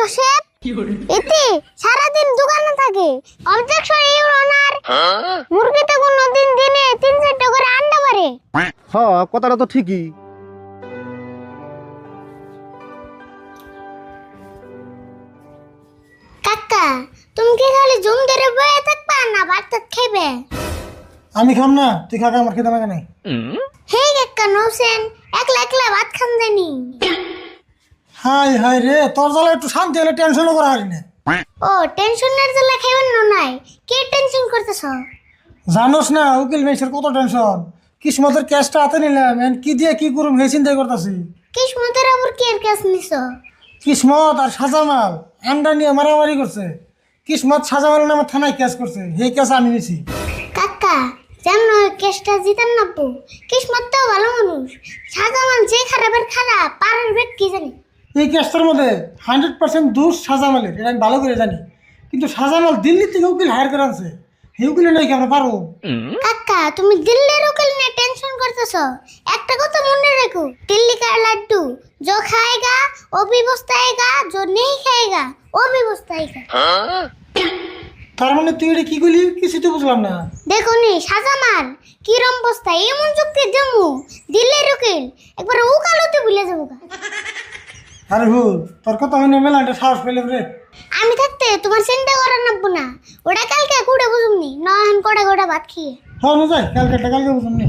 Joseph এতে সারাদিন দোকানে থাকে। অবজেকশন ইউর অনার, মুরগিতে কোনদিন দিনে 3-4টা করে আন্ডা পারে। হ্যাঁ, কথাটা তো ঠিকই। কাকা, তুমি কি খালি জুম ধরে বয়ে থাকবা না ভাত খাইবে? আমি খাম না, তুই খা, আমার খেতে লাগে নাই। হে কাকা নৌসেন, একলা একলা ভাত খান জানি। হাই হাই রে, তোর জ্বালা একটু শান্তি হলে টেনশনও করা হারি না। ও টেনশনের জ্বালা খাইবেন না নাই? কি টেনশন করতেছ? জানোস না উকিল মেসের কত টেনশন। কিসমতের ক্যাশটা হাতে নিলাম, কি দিয়ে কি করুম হে চিন্তাই করতেছি। কিসমতের আবার কি এর কাজ নিছ? কিসমত আর সাজামাল আন্ডা নিয়ে মারামারি করছে। কিসমত সাজামাল নামে থানায় কেস করছে, সেই কেস আমি নিছি। কাকা যেমন কেসটা জিতান নাবো, কিসমত তো ভালো মানুষ, সাজামান যে খারাপের খারাপ পারের বেট কি জানি। এই কেসটার মধ্যে 100% দোষ সাজামালের, এটা আমি ভালো করে জানি। কিন্তু সাজামাল দিল্লি থেকে উকিল হায়ার করে আনছে, সেই উকিলে নয় কি আমরা পারবো? কাকা তুমি দিল্লির উকিল নিয়ে টেনশন করতেছ, একটা কথা মনে রাখো, দিল্লি কা লাড্ডু जो खाएगा वो भी पछताएगा, जो नहीं खाएगा वो भी पछताएगा। তার মানে তুই এটা কি করলি কিছু তো বুঝলাম না। দেখো নি সাজামান কিরম বস্তা এমন যুক্তি দেমু, দিল্লির উকিল একবার উকালতি ভুলে যাবো। আরে ভুল, তোর কথা হইনে মেলা একটা সাহস পেলে রে। আমি থাকতে তোমার চিন্তা করার নাববো না, ওটা কালকে কুড়ে বুঝুমনি, নয়ন কড়া কড়া ভাত খেয়ে। হ্যাঁ না যাই, কালকে বুঝলাম নি।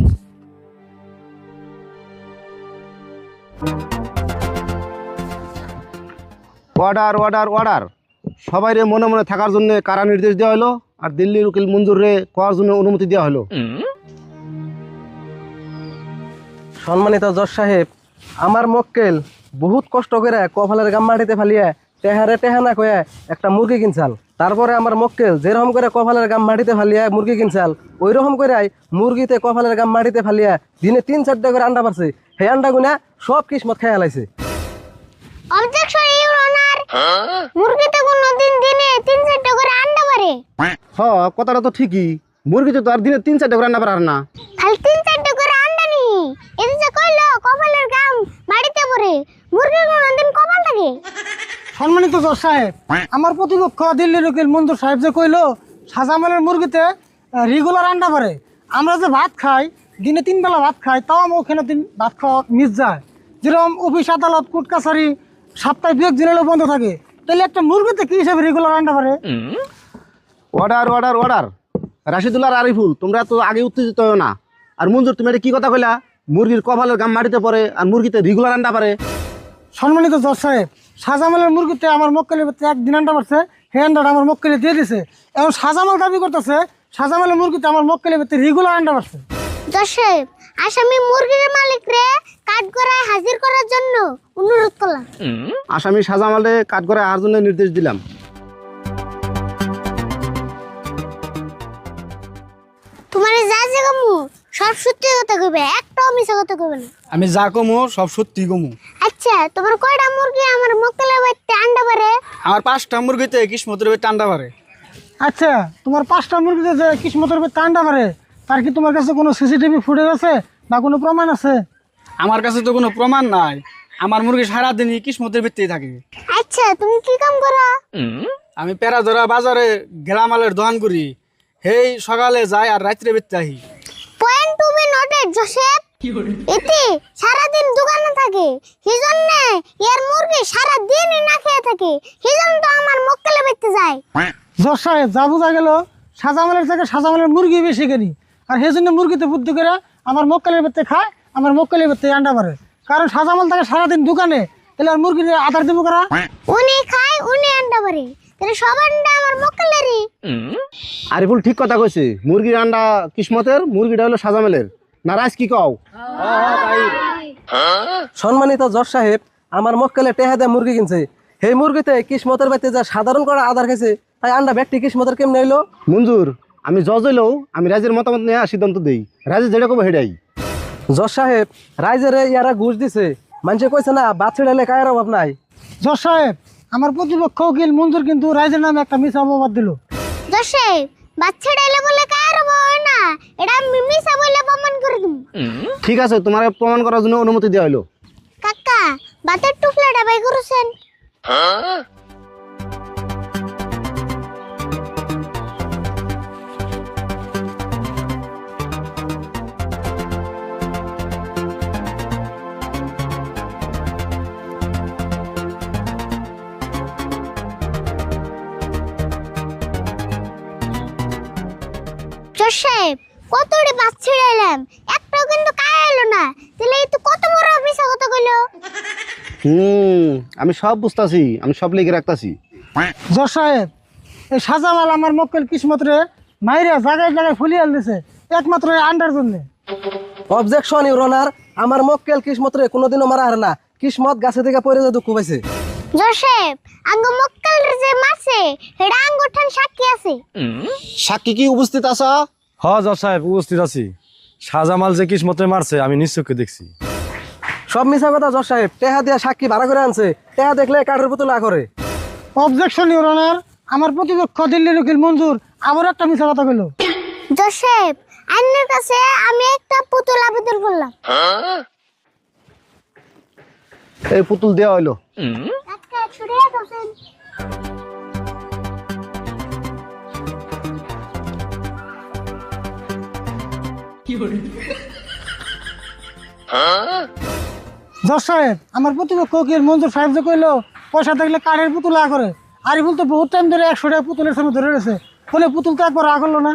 অর্ডার অর্ডার অর্ডার, সবাই রে মনে মনে থাকার জন্য কারা নির্দেশ দেওয়া হলো, আর দিল্লির উকিল মঞ্জুর রে করার জন্য অনুমতি দেওয়া হলো। সম্মানিত জজ সাহেব, আমার মক্কেল বহুত কষ্ট করে কপালের গাম মাটিতে ফালিয়ে টেহারে টেহানা কয়ে একটা মুরগি কিনছাল। তারপরে আমার মক্কেল যেরকম করে কপালের গাম মাটিতে ফালিয়ে মুরগি কিনছাল, ওই রকম করে মুরগিতে কপালের গাম মাটিতে ফালিয়ে দিনে 3-4টা করে আন্ডা পারছে। সেই আন্ডা গুনা সব কিসমত খেয়ে লাইছে। অবজেকশন ইউর অনার, মুরগিতে কোনদিন দিনে 3-4টা করে আন্ডা পারে। হ্যাঁ, কথাটা তো ঠিকই। মুরগিতে তো আর দিনে 3-4টা করে রান্না পারার না। খালি 3-4টা করে আন্ডা নি, এতে যে কইলো কপালের গাম মাটিতে পড়ে, মুরগির কোনদিন কপাল থাকে? সম্মানিত জজ সাহেব, আমার প্রতিপক্ষ দিল্লির উকিল মঞ্জুর সাহেব যে কইলো সাজামালের মুরগিতে রেগুলার আন্ডা পারে। আমরা যে ভাত খাই, দিনে 3 বেলা ভাত খাই, তাও আমার ওখানে ভাত খাওয়া মিস যায়। যেরকম অফিস আদালত কোর্ট কাছারি সপ্তাহে 2 দিন হলেও বন্ধ থাকে, তাহলে একটা মুরগিতে কি হিসাবে রেগুলার আন্ডা পারে? অর্ডার অর্ডার অর্ডার, রাশিদুল আর আরিফুল, তোমরা তো আগে উত্তেজিত হও না। আর মঞ্জুর, তুমি এটা কি কথা কইলা? মুরগির কপালের গাম মাটিতে পড়ে আর মুরগিতে রেগুলার আন্ডা পারে? সম্মানিত জজ সাহেব, সাজামালের মুরগিতে আমার মক্কেলের ভিতরে 1 দিন আন্ডা পারছে, সেই আন্ডাটা আমার মক্কেলে দিয়ে দিছে। এখন সাজামাল দাবি করতেছে সাজামালের মুরগিতে আমার মক্কেলের ভিতরে রেগুলার আন্ডা পারছে। জোসেফ, আসামি মুরগির মালিক রে কাঠগড়ায় হাজির করার জন্য অনুরোধ করলাম। আসামি সাজামালে কাঠ করে আহার জন্য নির্দেশ দিলাম। তোমার যা যে কামু সব সত্যি কথা কইবে, একটাও মিছা কথা কইবে না। আমি যা কমু সব সত্যি কমু। আচ্ছা, তোমার কয়টা মুরগি আমার মক্কেলের বাড়িতে আন্ডা পারে? আমার 5টা মুরগিতে কিসমতের বেটে আন্ডা পারে। আচ্ছা, তোমার 5টা মুরগিতে যে কিসমতের ভিতরে আন্ডা পারে, তার কি তোমার কাছে কোনো সিসিটিভি ফুটেজ আছে বা কোনো প্রমাণ আছে? আমার কাছে তো কোনো প্রমাণ নাই, আমার মুরগি সারাদিনই কিসমতের ভিত্তিতে থাকে। আচ্ছা, তুমি কি কাম করো? আমি পেরাধরা বাজারে গেলামালের দোকান করি, হেই সকালে যাই আর রাত্রে বেরতে আহি। Point to be noted Joseph, এতে সারাদিন দোকানে থাকে, সেজন্য এর মুরগি সারাদিনই না খেয়ে থাকে, সেজন্য তো আমার মক্কেলের বাড়িতে যায়। জজ সাহেব, যা বোঝা গেল সাজামালের থেকে সাজামালের মুরগি বেশি কিনি, আর সেই জন্য মুরগিতে বুদ্ধি করে আমার মক্কেলের ভিতরে খায়, আমার মক্কেলের ভিতরে আন্ডা পারে। কারণ সাজামাল থাকে সারাদিন দোকানে, তাহলে আর মুরগির আধার দেবো করা। উনি খায় উনি আন্ডা পারে, তাহলে সব আন্ডা আমার মক্কেলেরই। আরিফুল ঠিক কথা কইছে, মুরগির আন্ডা কিসমতের, মুরগিটা হলো সাজামেলের। না রাজ, কি কও? সম্মানিত জজ সাহেব, আমার মক্কেলে টেহা দিয়ে মুরগি কিনছে, সেই মুরগিতে কিসমতের বাড়িতে যা সাধারণ করা আধার খাইছে, তাই আন্ডা ব্যক্তি কিসমতের কেমনে হইলো? মঞ্জুর, আমি জজ হইলেও আমি রাজের মতামত নিয়ে সিদ্ধান্ত দেই, রাজে যেটা কবে হেডাই। জজ সাহেব, রাইজেরে ইয়ারা ঘুষ দিছে, মানুষে কইছে না বাদ ছেড়ালে কায়ের অভাব নাই। জজ সাহেব, আমার প্রতিপক্ষ উকিল মঞ্জুর কিন্তু রাইজের নামে একটা মিছা অপবাদ দিল। জোসেফ, বাচ্চা ডাইলে বলে কার হয় না, এটা আমি মিছা বলে প্রমাণ করে দিম। ঠিক আছে, তোমার প্রমাণ করার জন্য অনুমতি দেওয়া হলো। কাকা, বাতের টুকলাটা বাই করেছেন? জজ সাহেব কতটি বাস ছিড়াইলাম, একটাও কিন্তু কায় এলো না, তাহলে এই তো কত বড় মিছা কথা কইলো। আমি সব বুঝতাছি, আমি সব লিখে রাখতাছি। জজ সাহেব এই সাজামাল আমার মক্কেল কিসমত রে মাইরা জায়গায় জায়গায় ফুলিয়ে দিছে একমাত্র এই আন্ডার জন্য। অবজেকশন ইউর অনার, আমার মক্কেল কিসমত রে কোনোদিনও মারা হারে না, কিসমত গাছে থেকে পড়ে যা দুঃখ পাইছে। জজ সাহেব আঙ্গ মক্কেল যে মারছে এটা আঙ্গুঠান সাক্ষী আছে। সাক্ষী কি উপস্থিত আছ? হ জজ সাহেব উপস্থিত আছি। শাহজামাল যে কিসমতে মারছে আমি নিশ্চয়কে দেখছি। সব মিছা কথা জজ সাহেব, টেহা দিয়া সাক্ষী ভাড়া করে আনছে, টেহা দেখলে কাঠের পুতুলা করে। অবজেকশন ইউর অনার, আমার প্রতিপক্ষ দিল্লির উকিল মঞ্জুর আবার একটা মিছা কথা কইলো। জজ সাহেব আইনের কাছে আমি একটা পুতুল আবেদন করলাম। এই পুতুল দেওয়া হইলো। কাকা ছুড়িয়া দছেন। জজ সাহেব আমার প্রতিপক্ষ উকিল মঞ্জুর সাহেব যে কইলো পয়সা থাকলে কাঠের পুতুলা করে, আরিফুল তো বহুত টাইম ধরে 100 টাকা পুতুলের সামনে ধরে রয়েছে, ফলে পুতুল তো একবার করলো না।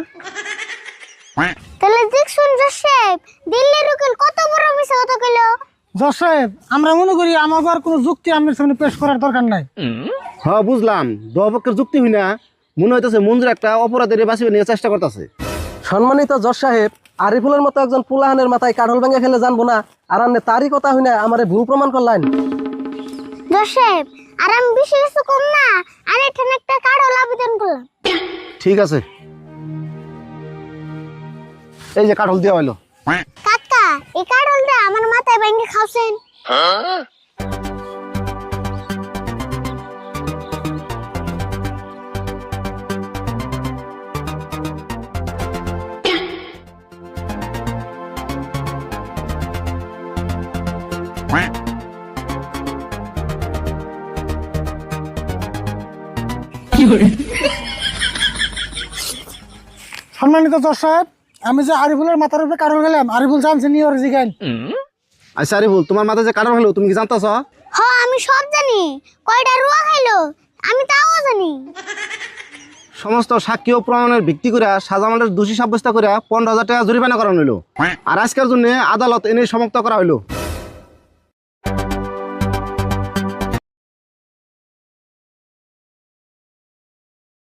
তাহলে দেখছুন জজ সাহেব দিল্লির উকিল কত বড় মিছা কথা কইলো। জজ সাহেব আমরা মনে করি আমাকে আর কোনো যুক্তি আমার সামনে পেশ করার দরকার নাই। হ্যাঁ বুঝলাম, দুপক্ষের যুক্তি হই না, মনে হইতেছে মঞ্জুর একটা অপরাধের বাঁচিয়ে নিয়ে চেষ্টা করতেছে। সম্মানিত জজ সাহেব, আরিফুলের মতো একজন পুলাহানের মাথায় কাঠল ভেঙে ফেলে জানবো না, আর আপনি তারই কথা হই না আমারে ভুল প্রমাণ করলেন। জজ সাহেব আর আমি বেশি কিছু কম না, আমি এখানে একটা কার্ড আবেদন করলাম। ঠিক আছে, এই যে কাঠল দেওয়া হইলো। কাকা এই কার্ডটা আমার মাথায় ভেঙে খাওছেন। সম্মানিত জজ সাহেব আমি যে আরিফুলের মাথার উপরে কারণ গেলাম, আরিফুল জানছে নিয়ে ওর জিগাইন। আচ্ছা আরিফুল, তোমার মাথায় যে কাঠল হলো তুমি কি জানতাছ? হ আমি সব জানি, কয়টা রুয়া খাইলো আমি তাও জানি। সমস্ত সাক্ষী ও প্রমাণের ভিত্তি করে শাহজামালের দোষী সাব্যস্ত করে 15,000 টাকা জরিমানা করানো হইলো। আর আজকের জন্য আদালত এনে সমাপ্ত করা হইলো।